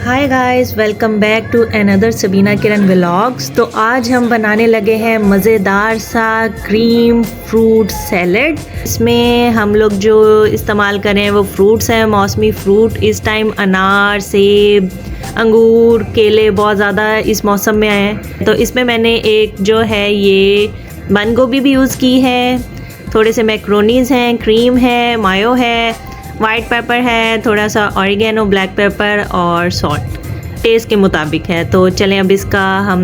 Hi guys, welcome back to another Sabina Kiran vlogs. तो आज हम बनाने लगे हैं मज़ेदार सा क्रीम फ्रूट सैलेड। इसमें हम लोग जो इस्तेमाल करें वो फ्रूट्स हैं, मौसमी फ्रूट। इस टाइम अनार, सेब, अंगूर, केले बहुत ज़्यादा इस मौसम में आए हैं। तो इसमें मैंने एक जो है ये बंद गोभी भी यूज़ की है, थोड़े से मैक्रोनीज़ हैं, क्रीम है, मायो है, वाइट पेपर है, थोड़ा सा ऑरिगेनो, ब्लैक पेपर और सॉल्ट टेस्ट के मुताबिक है। तो चलें अब इसका हम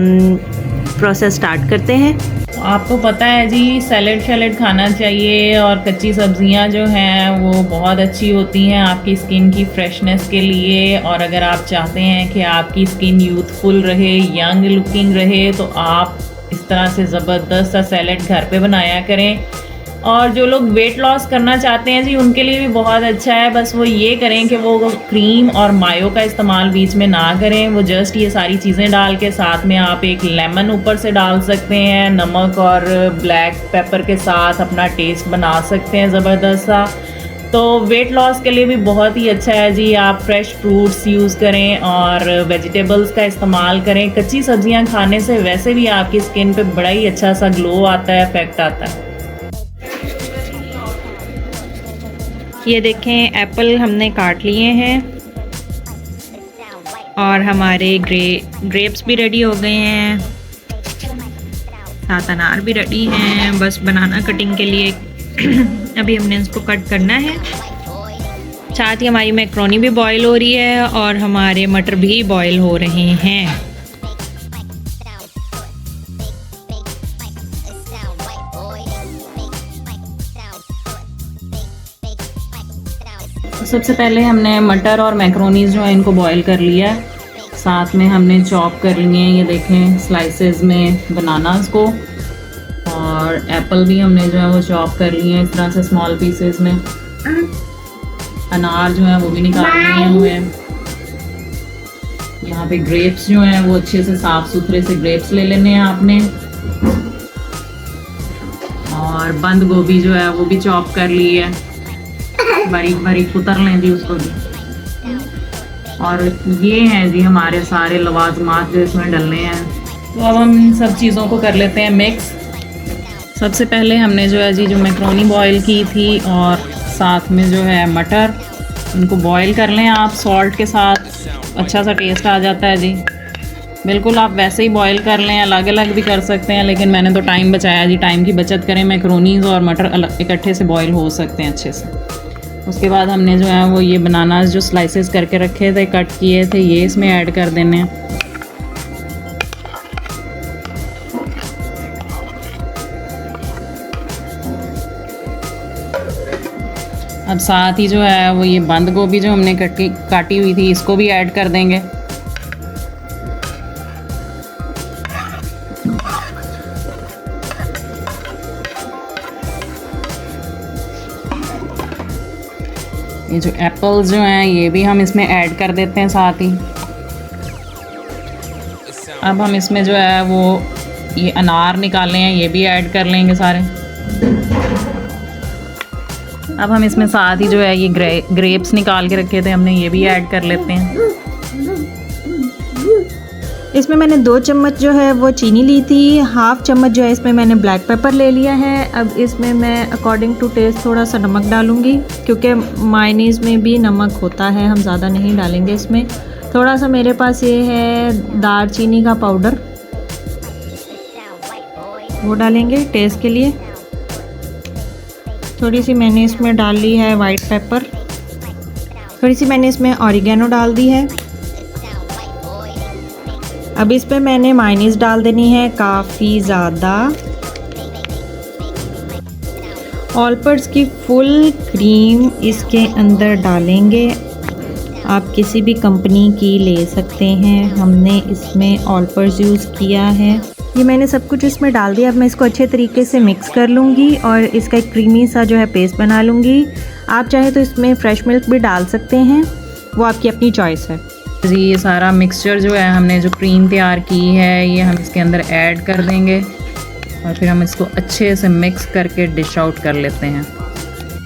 प्रोसेस स्टार्ट करते हैं। आपको पता है जी, सैलेड खाना चाहिए और कच्ची सब्जियां जो हैं वो बहुत अच्छी होती हैं आपकी स्किन की फ्रेशनेस के लिए। और अगर आप चाहते हैं कि आपकी स्किन यूथफुल रहे, यंग लुकिंग रहे, तो आप इस तरह से ज़बरदस्त सा सैलेड घर पे बनाया करें। और जो लोग वेट लॉस करना चाहते हैं जी, उनके लिए भी बहुत अच्छा है। बस वो ये करें कि वो क्रीम और मायो का इस्तेमाल बीच में ना करें। वो जस्ट ये सारी चीज़ें डाल के साथ में आप एक लेमन ऊपर से डाल सकते हैं, नमक और ब्लैक पेपर के साथ अपना टेस्ट बना सकते हैं ज़बरदस्त सा। तो वेट लॉस के लिए भी बहुत ही अच्छा है जी। आप फ्रेश फ्रूट्स यूज़ करें और वेजिटेबल्स का इस्तेमाल करें। कच्ची सब्जियां खाने से वैसे भी आपकी स्किन पे बड़ा ही अच्छा सा ग्लो आता है, इफेक्ट आता है। ये देखें, एप्पल हमने काट लिए हैं और हमारे ग्रेप्स भी रेडी हो गए हैं, साथ अनार भी रेडी हैं। बस बनाना कटिंग के लिए अभी हमने इसको कट करना है। साथ ही हमारी मैक्रोनी भी बॉईल हो रही है और हमारे मटर भी बॉईल हो रहे हैं। सबसे पहले हमने मटर और मैक्रोनीज जो है इनको बॉईल कर लिया है। साथ में हमने चॉप कर लिए हैं, ये देखें, स्लाइसेस में बनानास को। और एप्पल भी हमने जो है वो चॉप कर लिए हैं इस तरह से स्मॉल पीसेस में। अनार जो है वो भी निकाल लिए हुए हैं। यहाँ पे ग्रेप्स जो हैं वो अच्छे से साफ सुथरे से ग्रेप्स ले लेने हैं आपने। और बंद गोभी जो है वो भी चॉप कर ली है, बारीक बारीक उतर लें जी उसको भी। और ये हैं जी हमारे सारे लवाजमात जो इसमें डलने हैं। तो अब हम इन सब चीज़ों को कर लेते हैं मिक्स। सबसे पहले हमने जो है जी जो मैक्रोनी बॉईल की थी और साथ में जो है मटर, इनको बॉईल कर लें आप सॉल्ट के साथ, अच्छा सा टेस्ट आ जाता है जी। बिल्कुल आप वैसे ही बॉईल कर लें, अलग अलग भी कर सकते हैं, लेकिन मैंने तो टाइम बचाया जी। टाइम की बचत करें, मैक्रोनीज और मटर इकट्ठे से बॉईल हो सकते हैं अच्छे से। उसके बाद हमने जो है वो ये बनानास जो स्लाइसेस करके रखे थे, कट किए थे, ये इसमें ऐड कर देने हैं। अब साथ ही जो है वो ये बंद गोभी जो हमने काटी हुई थी, इसको भी ऐड कर देंगे। ये जो एप्पल्स जो हैं ये भी हम इसमें ऐड कर देते हैं साथ ही। अब हम इसमें जो है वो ये अनार निकाले हैं, ये भी ऐड कर लेंगे सारे। अब हम इसमें साथ ही जो है ये ग्रेप्स निकाल के रखे थे हमने, ये भी ऐड कर लेते हैं। इसमें मैंने 2 चम्मच जो है वो चीनी ली थी, हाफ चम्मच जो है इसमें मैंने ब्लैक पेपर ले लिया है। अब इसमें मैं अकॉर्डिंग टू टेस्ट थोड़ा सा नमक डालूंगी, क्योंकि मायनीज़ में भी नमक होता है, हम ज़्यादा नहीं डालेंगे इसमें। थोड़ा सा मेरे पास ये है दालचीनी का पाउडर, वो डालेंगे टेस्ट के लिए। थोड़ी सी मैंने इसमें डाल ली है वाइट पेपर, थोड़ी सी मैंने इसमें ऑरिगेनो डाल दी है। अब इस पे मैंने मायनीज़ डाल देनी है काफ़ी ज़्यादा। ऑलपर्स की फुल क्रीम इसके अंदर डालेंगे। आप किसी भी कंपनी की ले सकते हैं, हमने इसमें ऑलपर्स यूज़ किया है। ये मैंने सब कुछ इसमें डाल दिया। अब मैं इसको अच्छे तरीके से मिक्स कर लूँगी और इसका एक क्रीमी सा जो है पेस्ट बना लूँगी। आप चाहे तो इसमें फ्रेश मिल्क भी डाल सकते हैं, वो आपकी अपनी चॉइस है जी। ये सारा मिक्सचर जो है हमने जो क्रीम तैयार की है ये हम इसके अंदर ऐड कर देंगे और फिर हम इसको अच्छे से मिक्स करके डिश आउट कर लेते हैं।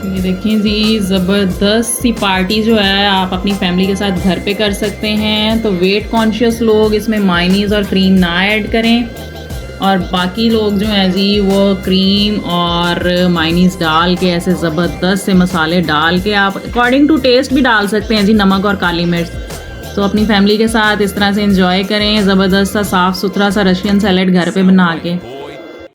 ये देखें जी, ज़बरदस्त सी पार्टी जो है आप अपनी फैमिली के साथ घर पे कर सकते हैं। तो वेट कॉन्शियस लोग इसमें मायनीज़ और क्रीम ना ऐड करें, और बाकी लोग जो हैं जी वो क्रीम और मायनीज़ डाल के ऐसे ज़बरदस्त से मसाले डाल के आप अकॉर्डिंग टू टेस्ट भी डाल सकते हैं जी, नमक और काली मिर्च। तो अपनी फैमिली के साथ इस तरह से एंजॉय करें ज़बरदस्त सा साफ़ सुथरा सा रशियन सैलेड घर पे बना के।